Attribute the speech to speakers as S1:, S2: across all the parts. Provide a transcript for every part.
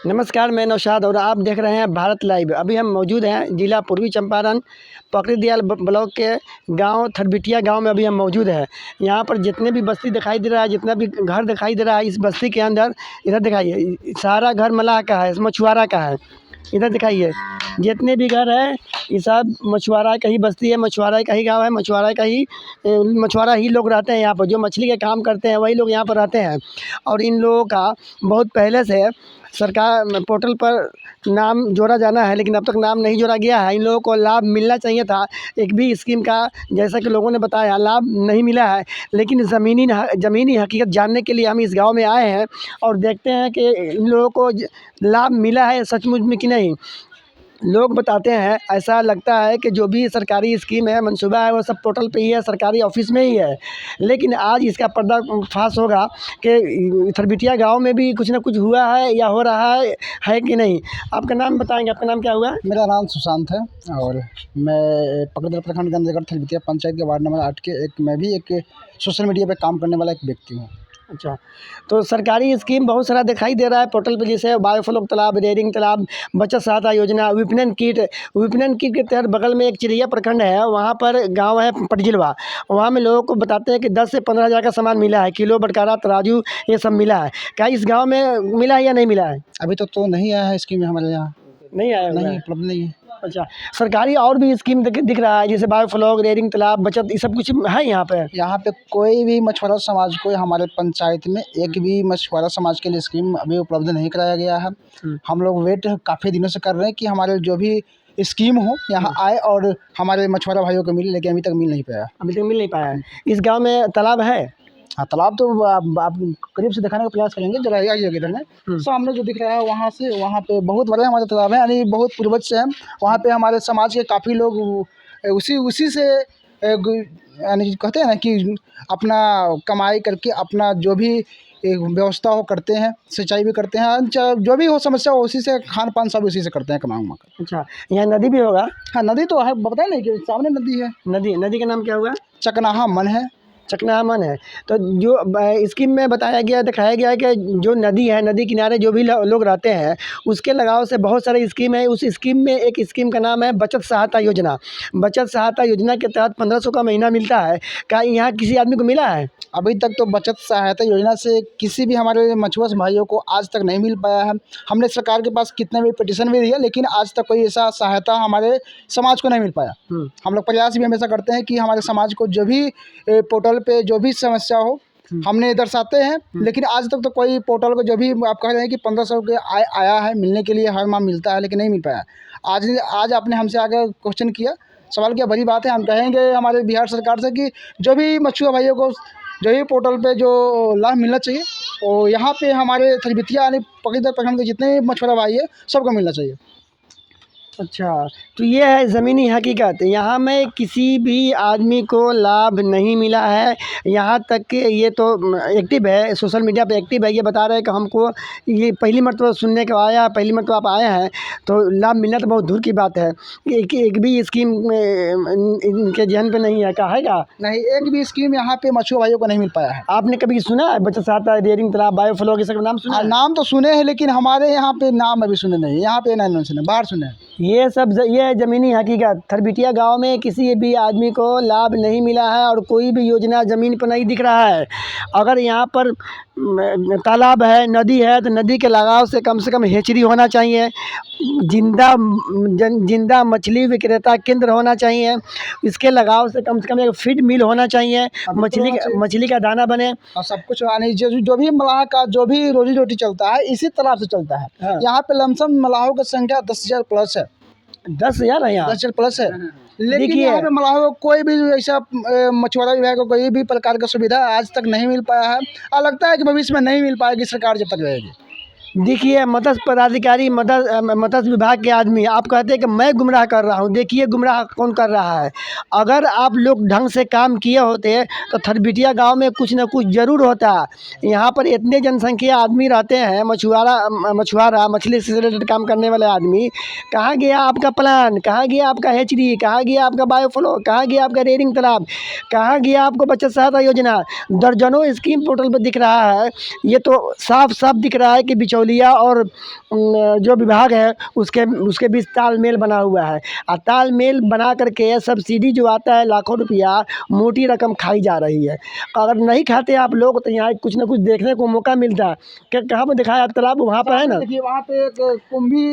S1: नमस्कार, मैं नौशाद और आप देख रहे हैं भारत लाइव। अभी हम मौजूद हैं जिला पूर्वी चंपारण पकड़ीदयाल ब्लॉक के गांव थरबिटिया गांव में अभी हम मौजूद हैं। यहाँ पर जितने भी बस्ती दिखाई दे रहा है, जितना भी घर दिखाई दे रहा है, इस बस्ती के अंदर इधर दिखाइए, सारा घर मलाह का है, मछुआरा का है। इधर दिखाइए, जितने भी घर है ये सब मछुआरा का ही बस्ती है, मछुआरा का ही गाँव है, मछुआरा ही लोग रहते हैं यहाँ पर। जो मछली का काम करते हैं वही लोग यहाँ पर रहते हैं। और इन लोगों का बहुत पहले से सरकार पोर्टल पर नाम जोड़ा जाना है, लेकिन अब तक नाम नहीं जोड़ा गया है। इन लोगों को लाभ मिलना चाहिए था, एक भी स्कीम का, जैसा कि लोगों ने बताया, लाभ नहीं मिला है। लेकिन ज़मीनी हकीकत जानने के लिए हम इस गांव में आए हैं और देखते हैं कि इन लोगों को लाभ मिला है सचमुच में कि नहीं। लोग बताते हैं, ऐसा लगता है कि जो भी सरकारी स्कीम है, मंसूबा है, वो सब पोर्टल पे ही है, सरकारी ऑफिस में ही है। लेकिन आज इसका पर्दाफाश होगा कि थरबिटिया गांव में भी कुछ ना कुछ हुआ है या हो रहा है कि नहीं। आपका नाम बताएंगे, आपका नाम क्या हुआ?
S2: मेरा नाम सुशांत है और मैं पकड़दर प्रखंड के अंतर्गत थरबिटिया पंचायत के वार्ड नंबर 8 के मैं भी एक सोशल मीडिया पे काम करने वाला एक व्यक्ति हूँ।
S1: अच्छा, तो सरकारी स्कीम बहुत सारा दिखाई दे रहा है पोर्टल पे, जैसे बायोफ्लोक तालाब, रेयरिंग तालाब, बचत सहायता योजना, विपणन किट के तहत बगल में एक चिड़िया प्रखंड है, वहाँ पर गांव है पटजिलवा। वहाँ में लोगों को बताते हैं कि 10 से 15 हज़ार का सामान मिला है, किलो, बटकारा, तराजू, ये सब मिला है। क्या इस गाँव में मिला है या नहीं मिला है?
S2: अभी तक तो नहीं आया है स्कीम हमारे यहाँ,
S1: नहीं आया हुआ
S2: नहीं
S1: है।
S2: उपलब्ध नहीं है।
S1: अच्छा, सरकारी और भी स्कीम दिख रहा है, जैसे बायोफ्लोक, रेयरिंग तालाब, बचत, ये सब कुछ है यहाँ पे?
S2: यहाँ पे कोई भी मछुआरा समाज को हमारे पंचायत में एक भी मछुआरा समाज के लिए स्कीम अभी उपलब्ध नहीं कराया गया है। हम लोग वेट काफ़ी दिनों से कर रहे हैं कि हमारे जो भी स्कीम हो यहाँ आए और हमारे मछुआरा भाइयों को मिले, लेकिन अभी तक मिल नहीं पाया।
S1: अभी तक मिल नहीं पाया है। इस गाँव में तालाब है?
S2: हाँ, तालाब तो आप करीब से दिखाने का प्रयास करेंगे, जरा आइए इधर में। सामने जो दिख रहा है वहाँ से वहाँ पे बहुत बड़ा हमारा तालाब है, यानी बहुत पूर्वज से हम वहाँ पे हमारे समाज के काफ़ी लोग उसी से यानी कहते हैं ना कि अपना कमाई करके अपना जो भी एक व्यवस्था हो करते हैं, सिंचाई भी करते हैं, जो भी हो समस्या हो उसी से, खान पान सब उसी से करते हैं, कमा उमा कर।
S1: अच्छा, यहाँ नदी भी होगा?
S2: हाँ, नदी तो है, बताए नहीं कि सामने नदी है।
S1: नदी का नाम क्या हुआ?
S2: चकनाहा मन है।
S1: चकनाहा मन है। तो जो स्कीम में बताया गया, दिखाया गया है कि जो नदी है, नदी किनारे जो भी लोग रहते हैं, उसके लगाव से बहुत सारी स्कीम है। उस स्कीम में एक स्कीम का नाम है बचत सहायता योजना। बचत सहायता योजना के तहत 1500 का महीना मिलता है। क्या यहाँ किसी आदमी को मिला है?
S2: अभी तक तो बचत सहायता योजना से किसी भी हमारे मछुआरा भाइयों को आज तक नहीं मिल पाया है। हमने सरकार के पास कितने भी पिटीशन भी दिया, लेकिन आज तक कोई ऐसा सहायता हमारे समाज को नहीं मिल पाया। हम लोग प्रयास भी हमेशा करते हैं कि हमारे समाज को जो भी पोर्टल पे जो भी समस्या हो हमने दर्शाते हैं, लेकिन आज तक तो कोई पोर्टल को जो भी आप कह रहे हैं कि 1500 के आया है, मिलने के लिए हर माह मिलता है, लेकिन नहीं मिल पाया। आज आपने हमसे आगे क्वेश्चन किया, सवाल किया, बड़ी बात है। हम कहेंगे हमारे बिहार सरकार से कि जो भी मछुआरा भाइयों को जो ही पोर्टल पे जो लाभ मिलना चाहिए, और यहाँ पे हमारे थरबिटिया यानी पकड़ीदर प्रखंड के जितने भी मछुआरा भाई है सबको मिलना चाहिए।
S1: अच्छा, तो ये है ज़मीनी हकीकत। यहाँ में किसी भी आदमी को लाभ नहीं मिला है। यहाँ तक कि ये तो एक्टिव है, सोशल मीडिया पे एक्टिव है, ये बता रहे हैं कि हमको ये पहली मरतबा सुनने को आया, पहली मरतबा आप आए हैं, तो लाभ मिलना तो बहुत दूर की बात है। एक भी स्कीम इनके जहन पे नहीं है, क्या है क्या?
S2: नहीं, एक भी स्कीम यहाँ पे मछुआरा भाइयों को नहीं मिल पाया है।
S1: आपने कभी सुना है बचत सहायता, रेयरिंग तालाब, बायोफ्लोक, ये सब नाम सुना है?
S2: नाम तो सुने हैं, लेकिन हमारे यहाँ पे नाम अभी सुने नहीं, यहाँ पे नहीं सुने, बाहर सुने हैं।
S1: ये है ज़मीनी हकीकत। थरबिटिया गांव में किसी भी आदमी को लाभ नहीं मिला है और कोई भी योजना ज़मीन पर नहीं दिख रहा है। अगर यहाँ पर तालाब है, नदी है, तो नदी के लगाव से कम हेचरी होना चाहिए, जिंदा मछली विक्रेता केंद्र होना चाहिए, इसके लगाव से कम एक फीड मिल होना चाहिए, मछली का दाना बने
S2: और सब कुछ। यानी जो भी मलाह का जो भी रोजी रोटी चलता है इसी तरह से चलता है।
S1: हाँ।
S2: यहाँ पे लमसम मलाहों की संख्या 10,000 प्लस है।
S1: 10,000 है यहाँ?
S2: 10,000 प्लस है। लेकिन
S1: देखिए,
S2: यहाँ पे मलाहों को कोई भी ऐसा मछुआरा विभाग को कोई भी प्रकार का सुविधा आज तक नहीं मिल पाया है, और लगता है कि भविष्य में नहीं मिल पाएगी सरकार जब तक रहेगी।
S1: देखिए, मत्स्य पदाधिकारी, मत्स्य विभाग के आदमी आप कहते हैं कि मैं गुमराह कर रहा हूँ। देखिए, गुमराह कौन कर रहा है। अगर आप लोग ढंग से काम किए होते तो थरबिटिया गांव में कुछ न कुछ ज़रूर होता। यहाँ पर इतने जनसंख्या आदमी रहते हैं, मछुआरा मछली से रिलेटेड काम करने वाले आदमी। कहाँ गया आपका प्लान? कहाँ गया आपका हेचरी? कहाँ गया आपका बायोफ्लोक? कहाँ गया आपका रेयरिंग तालाब? कहाँ गया आपको बचत सहायता योजना? दर्जनों स्कीम पोर्टल पर दिख रहा है। ये तो साफ साफ दिख रहा है कि बिचौलिया तौलिया और जो विभाग है उसके बीच तालमेल बना हुआ है। और तालमेल बना करके सब्सिडी जो आता है लाखों रुपया, मोटी रकम खाई जा रही है। अगर नहीं खाते आप लोग तो यहाँ कुछ ना कुछ देखने को मौका मिलता। क्या कहाँ पर दिखाया आप तालाब? वहाँ पर है ना,
S2: देखिए वहाँ पे एक कुंभी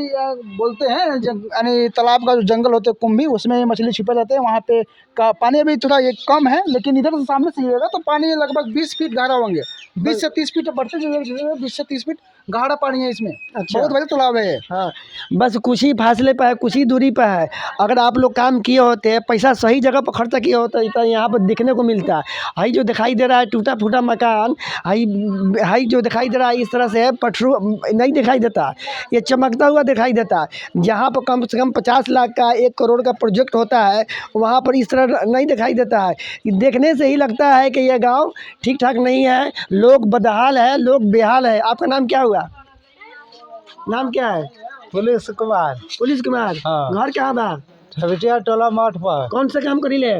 S2: बोलते हैं, यानी तालाब का जो जंगल होते हैं कुंभी, उसमें मछली छिपे रहते हैं। वहाँ पे का पानी अभी थोड़ा ये कम है, लेकिन इधर से सामने से जाएगा तो पानी लगभग 20 फीट गहरा होंगे। 20 से 30 फीट बढ़ते जाइए, 20 से 30 फीट गहरा पानी है इसमें।
S1: अच्छा।
S2: बहुत बड़े तालाब है ये।
S1: हाँ, बस कुछ ही फासले पर है, कुछ ही दूरी पर है। अगर आप लोग काम किए होते, पैसा सही जगह पर खर्च किए होते तो यहाँ पर दिखने को मिलता है। हाई जो दिखाई दे रहा है टूटा फूटा मकान, हाई हाई जो दिखाई दे रहा है इस तरह से पटरू नहीं दिखाई देता, ये चमकता हुआ दिखाई देता है। जहाँ पर कम से कम 50 लाख का 1 करोड़ का प्रोजेक्ट होता है, वहाँ पर इस तरह नहीं दिखाई देता है। देखने से ही लगता है कि यह गाँव ठीक ठाक नहीं है, लोग बदहाल है, लोग बेहाल है। आपका नाम क्या हुआ? नाम क्या है?
S2: पुलिस कुमार।
S1: पुलिस कुमार।
S2: हाँ।
S1: घर कहाँ बा?
S2: छबिटिया टोला मठ पर,
S1: कौन सा काम करी ले?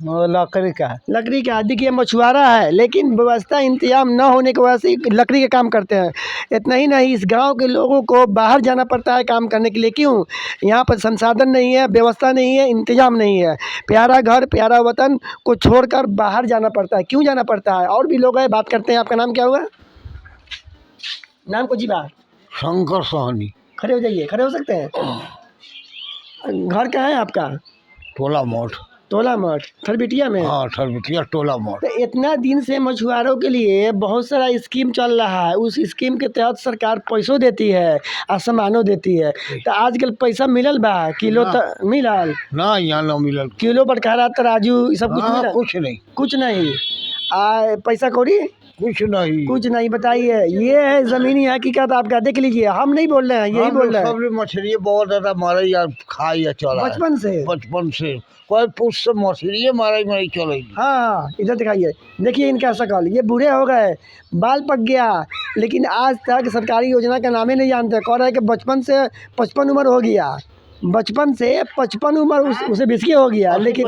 S2: लकड़ी का।
S1: लकड़ी का। देखिए मछुआरा है, लेकिन व्यवस्था इंतजाम न होने की वजह से लकड़ी का काम करते हैं। इतना ही नहीं, इस गांव के लोगों को बाहर जाना पड़ता है काम करने के लिए। क्यों? यहाँ पर संसाधन नहीं है, व्यवस्था नहीं है, इंतजाम नहीं है। प्यारा घर, प्यारा वतन को छोड़कर बाहर जाना पड़ता है। क्यों जाना पड़ता है? और भी लोग हैं, बात करते हैं। आपका नाम क्या हुआ? नाम को जी बात?
S2: शंकर सोहनी।
S1: खड़े हो जाइए, खड़े हो सकते हैं। घर कहाँ है आपका?
S2: टोला मठ।
S1: टोला मठ, थरबिटिया में।
S2: हाँ, छबिटिया टोला मठ।
S1: तो इतना दिन से मछुआरों के लिए बहुत सारा स्कीम चल रहा है। उस स्कीम के तहत सरकार पैसों देती है और सामानों देती है। तो आजकल पैसा मिलल बा? किलो तक मिलल?
S2: ना, यहाँ ना मिलल।
S1: किलो बटखारा तराजू ये सब कुछ मिलल?
S2: कुछ नहीं।
S1: कुछ नहीं। पैसा कौड़ी
S2: कुछ नहीं।
S1: कुछ नहीं। बताइए, ये है ज़मीनी हकीकत आपका। देख लीजिए, हम नहीं बोल रहे हैं, यही बोल रहे हैं।
S2: सब मछली बहुत ज़्यादा मारे या खाई या चला है। बचपन से कोई पूछ से मछली मारे चले।
S1: हाँ, इधर दिखाइए, देखिए इनका शकल। ये बूढ़े हो गए, बाल पक गया, लेकिन आज तक सरकारी योजना का नाम ही नहीं जानते। कह रहे हैं कि बचपन से 55 उम्र हो गया, बचपन से 55 उम्र उसे बिस्की हो गया, लेकिन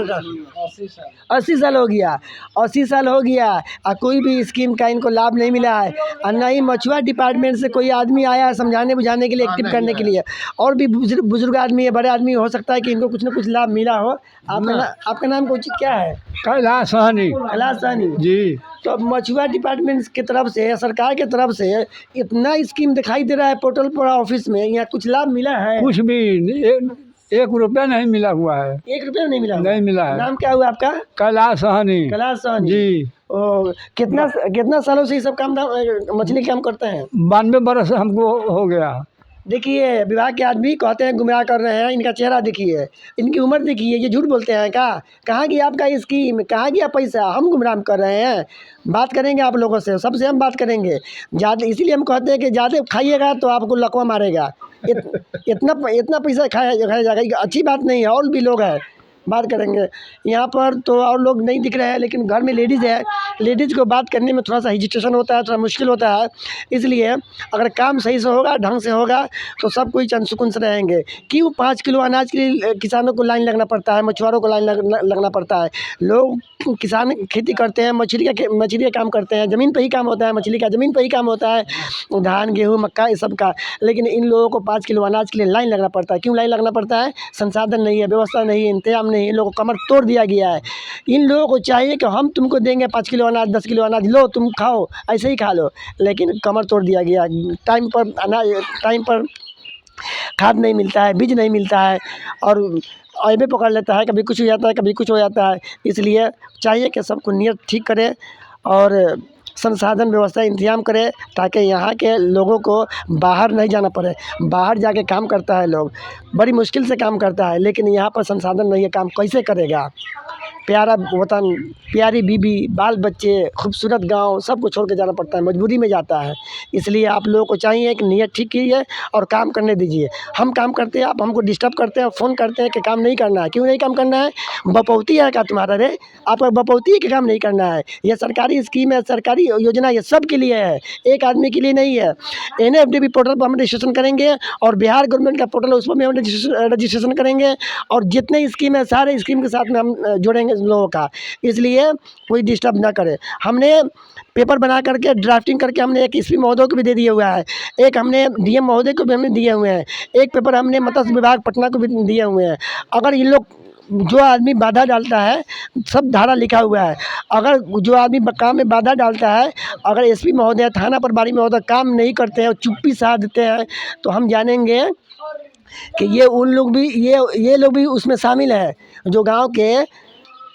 S1: 80 साल हो गया। 80 साल हो गया और कोई भी स्कीम का इनको लाभ नहीं मिला है। और न ही मछुआ डिपार्टमेंट से कोई आदमी आया है समझाने बुझाने के लिए, एक्टिव करने के लिए। और भी बुजुर्ग आदमी है, बड़े आदमी, हो सकता है कि इनको कुछ न कुछ लाभ मिला हो। आपका नाम कुछ क्या है?
S2: कैलाश सहनी।
S1: कैलाश सहनी जी। तो मछुआ डिपार्टमेंट की तरफ से, सरकार की तरफ से इतना स्कीम दिखाई दे रहा है पोर्टल पर, ऑफिस में, यहाँ कुछ लाभ मिला है?
S3: कुछ भी एक रुपया नहीं मिला हुआ है।
S1: 1 रुपया नहीं मिला?
S3: नहीं मिला है।
S1: नाम क्या हुआ आपका?
S3: कैलाश सहनी।
S1: कैलाश सहनी
S3: जी।
S1: कितना सालों से ये सब काम मछली काम करते हैं?
S3: 92 बरस हमको हो गया।
S1: देखिए, विभाग के आदमी कहते हैं गुमराह कर रहे हैं। इनका चेहरा देखिए, इनकी उम्र देखिए, ये झूठ बोलते हैं। कहाँ गया आपका स्कीम? कहाँ गया पैसा? हम गुमराह कर रहे हैं? बात करेंगे आप लोगों से, सबसे हम बात करेंगे ज़्यादा। इसीलिए हम कहते हैं कि ज़्यादा खाइएगा तो आपको लकवा मारेगा। इतना पैसा खाया जाएगा, अच्छी बात नहीं है। और भी लोग हैं, बात करेंगे। यहाँ पर तो और लोग नहीं दिख रहे हैं, लेकिन घर में लेडीज़ है। लेडीज़ को बात करने में थोड़ा सा हेजिटेशन होता है, थोड़ा मुश्किल होता है। इसलिए अगर काम सही से होगा, ढंग से होगा, तो सब कोई चंद सुकून से रहेंगे। क्यों 5 किलो अनाज के लिए किसानों को लाइन लगना पड़ता है, मछुआरों को लाइन लगना पड़ता है? लोग किसान खेती करते हैं, मछली का काम करते हैं, ज़मीन पर ही काम होता है, मछली का ज़मीन पर ही काम होता है, धान गेहूँ मक्का ये सब का। लेकिन इन लोगों को 5 किलो अनाज के लिए लाइन लगना पड़ता है। क्यों लाइन लगना पड़ता है? संसाधन नहीं है, व्यवस्था नहीं है, इंतजाम नहीं है, इन लोगों को कमर तोड़ दिया गया है। इन लोगों को चाहिए कि हम तुमको देंगे 5 किलो अनाज, 10 किलो अनाज, लो तुम खाओ, ऐसे ही खा लो। लेकिन कमर तोड़ दिया गया। टाइम पर अनाज, टाइम पर खाद नहीं मिलता है, बीज नहीं मिलता है, और ऐबे पकड़ लेता है। कभी कुछ हो जाता है, कभी कुछ हो जाता है। इसलिए चाहिए कि सबको नियत ठीक करें और संसाधन व्यवस्था इंतजाम करें, ताकि यहाँ के लोगों को बाहर नहीं जाना पड़े। बाहर जाके काम करता है लोग, बड़ी मुश्किल से काम करता है, लेकिन यहाँ पर संसाधन नहीं है, काम कैसे करेगा? प्यारा वतन, प्यारी बीबी, बाल बच्चे, खूबसूरत गांव, सबको छोड़ के जाना पड़ता है, मजबूरी में जाता है। इसलिए आप लोगों को चाहिए कि नियत ठीक कीजिए और काम करने दीजिए। हम काम करते हैं, आप हमको डिस्टर्ब करते हैं, फ़ोन करते हैं कि काम नहीं करना है। क्यों नहीं काम करना है? बपौती है क्या तुम्हारा? रे आपका बपौती है कि काम नहीं करना है? यह सरकारी स्कीम है, सरकारी योजना, ये सब के लिए है, एक आदमी के लिए नहीं है। NFDB पोर्टल पर हम रजिस्ट्रेशन करेंगे और बिहार गवर्नमेंट का पोर्टल है, उस पर भी हम रजिस्ट्रेशन करेंगे। और जितने स्कीम है, सारे स्कीम के साथ में हम जोड़ेंगे, लोगों का, इसलिए कोई डिस्टर्ब ना करे। हमने पेपर बना करके ड्राफ्टिंग करके हमने एक एसपी महोदय को भी दे दिया हुआ है, एक हमने डीएम महोदय को भी हमने दिए हुए हैं, एक पेपर हमने मत्स्य विभाग पटना को भी दिए हुए हैं। अगर ये लोग जो आदमी बाधा डालता है, सब धारा लिखा हुआ है, अगर जो आदमी काम में बाधा डालता है, अगर एसपी महोदय, थाना प्रभारी महोदय काम नहीं करते हैं और चुप्पी साध देते हैं, तो हम जानेंगे कि ये उन लोग भी ये लोग भी उसमें शामिल है। जो गांव के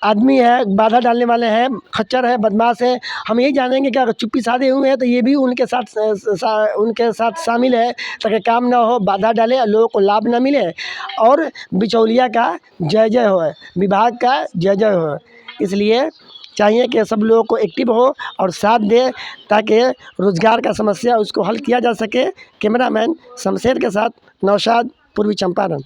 S1: आदमी है, बाधा डालने वाले हैं, खच्चर है, बदमाश है, हम यही जानेंगे कि अगर चुप्पी साधे हुए हैं तो ये भी उनके साथ शामिल है, ताकि काम ना हो, बाधा डाले, लोगों को लाभ ना मिले और बिचौलिया का जय जय हो, विभाग का जय जय हो। इसलिए चाहिए कि सब लोगों को एक्टिव हो और साथ दे, ताकि रोज़गार का समस्या उसको हल किया जा सके। कैमरामैन शमशेर के साथ नौशाद, पूर्वी चंपारण।